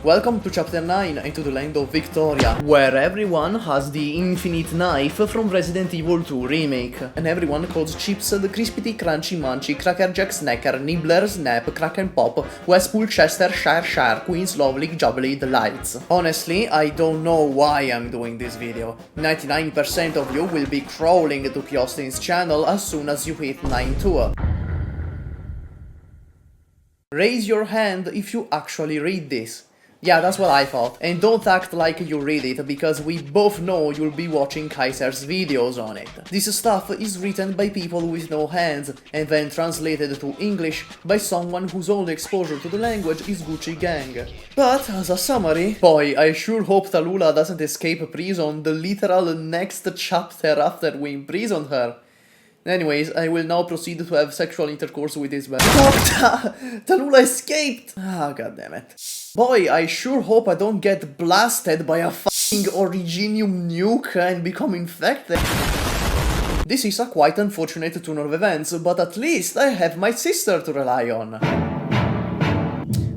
Welcome to Chapter 9 and to the land of Victoria, where everyone has the infinite knife from Resident Evil 2 Remake, and everyone calls chips the crispity, crunchy, munchy, crackerjack, snacker, nibbler, snap, crack and pop, Westpool, Chester, share, Queens, lovely, jubbly, delights. Honestly, I don't know why I'm doing this video. 99% of you will be crawling to Kyostin's channel as soon as you hit 9-2. Raise your hand if you actually read this. Yeah, that's what I thought. And don't act like you read it, because we both know you'll be watching Kaiser's videos on it. This stuff is written by people with no hands, and then translated to English by someone whose only exposure to the language is Gucci Gang. But, as a summary, boy, I sure hope Tallulah doesn't escape prison the literal next chapter after we imprisoned her. Anyways, I will now proceed to have sexual intercourse with this man. Doktah! Tallulah escaped! Ah, goddammit. Boy, I sure hope I don't get blasted by a fucking Originium nuke and become infected. This is a quite unfortunate turn of events, but at least I have my sister to rely on.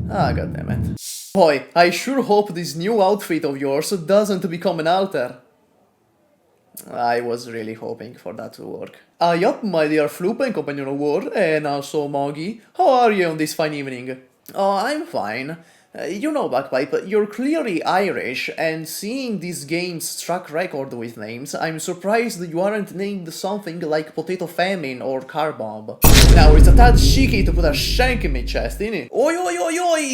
Ah, goddammit. Boy, I sure hope this new outfit of yours doesn't become an altar. I was really hoping for that to work. Yup, my dear Floop and companion of war, and also Moggy. How are you on this fine evening? Oh, I'm fine. You know, Bagpipe, you're clearly Irish, and seeing this game's track record with names, I'm surprised you aren't named something like Potato Famine or Car Bomb. Now, it's a tad cheeky to put a shank in my chest, innit? Oi,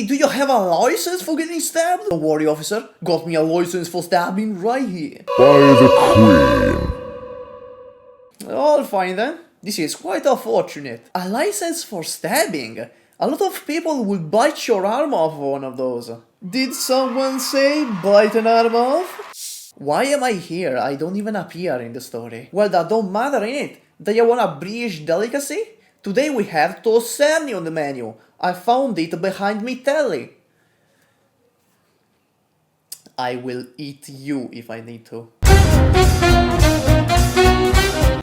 do you have a license for getting stabbed? Don't worry, officer. Got me a license for stabbing right here. By the Queen. All fine then. This is quite unfortunate. A license for stabbing? A lot of people would bite your arm off for one of those. Did someone say bite an arm off? Why am I here? I don't even appear in the story. Well, that don't matter, innit? Do you want a British delicacy? Today we have toast cerny on the menu. I found it behind me telly. I will eat you if I need to.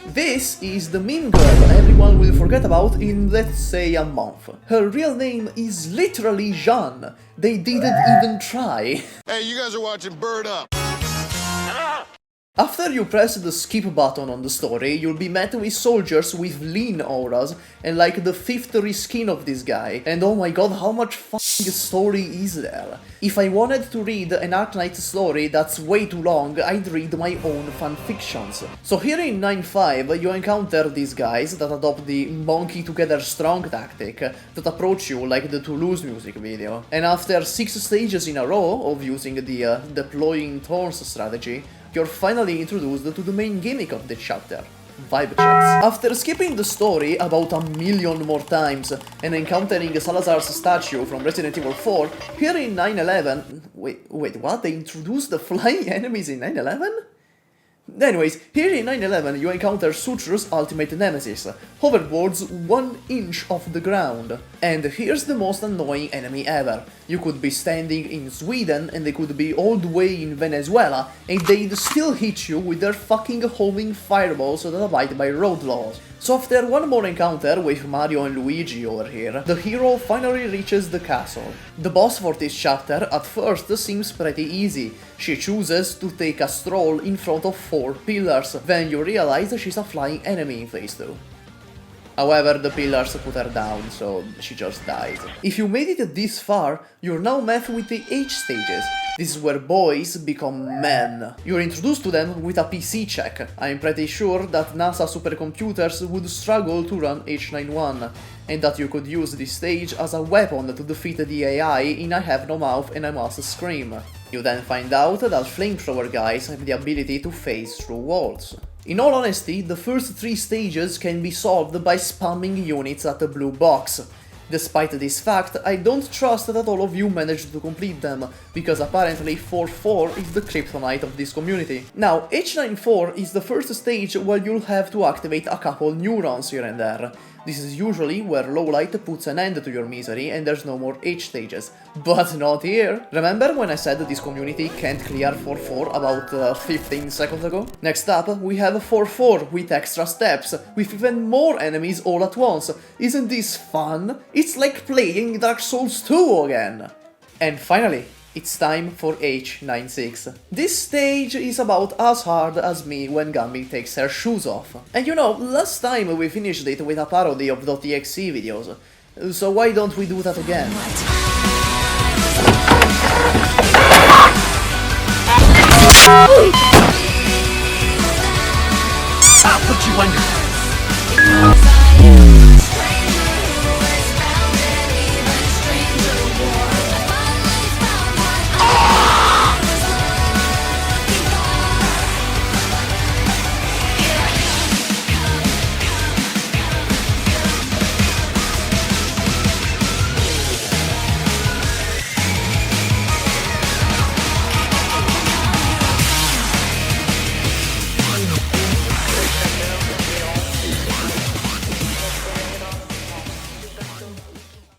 This is the mean girl everyone will forget about in, let's say, a month. Her real name is literally Jeanne. They didn't even try. Hey, you guys are watching Bird Up. After you press the skip button on the story, you'll be met with soldiers with lean auras and like the 5th reskin of this guy. And oh my god, how much fucking story is there? If I wanted to read an Arknights story that's way too long, I'd read my own fanfictions. So here in 9.5, you encounter these guys that adopt the monkey together strong tactic, that approach you like the Toulouse music video. And after 6 stages in a row of using the deploying thorns strategy, you're finally introduced to the main gimmick of the chapter, vibe checks. After skipping the story about 1,000,000 more times and encountering Salazar's statue from Resident Evil 4, here in 9.11... Wait, what? They introduced the flying enemies in 9.11? Anyways, here in 9.11 you encounter Suture's ultimate nemesis, hoverboards 1 inch off the ground. And here's the most annoying enemy ever. You could be standing in Sweden and they could be all the way in Venezuela and they'd still hit you with their fucking homing fireballs that abide by road laws. So after one more encounter with Mario and Luigi over here, the hero finally reaches the castle. The boss for this chapter at first seems pretty easy. She chooses to take a stroll in front of 4 pillars, then you realize she's a flying enemy in phase 2. However, the pillars put her down, so she just dies. If you made it this far, you're now met with the H stages. This is where boys become men. You're introduced to them with a PC check. I'm pretty sure that NASA supercomputers would struggle to run H91, and that you could use this stage as a weapon to defeat the AI in I have no mouth and I must scream. You then find out that flamethrower guys have the ability to phase through walls. In all honesty, the first 3 stages can be solved by spamming units at the blue box. Despite this fact, I don't trust that all of you managed to complete them, because apparently 4-4 is the kryptonite of this community. Now, H9-4 is the first stage where you'll have to activate a couple neurons here and there. This is usually where Lowlight puts an end to your misery and there's no more H stages. But not here! Remember when I said that this community can't clear 4-4 about 15 seconds ago? Next up, we have 4-4 with extra steps, with even more enemies all at once. Isn't this fun? It's like playing Dark Souls 2 again! And finally, it's time for H96. This stage is about as hard as me when Gambit takes her shoes off. And you know, last time we finished it with a parody of .exe videos, so why don't we do that again? I'll put you under.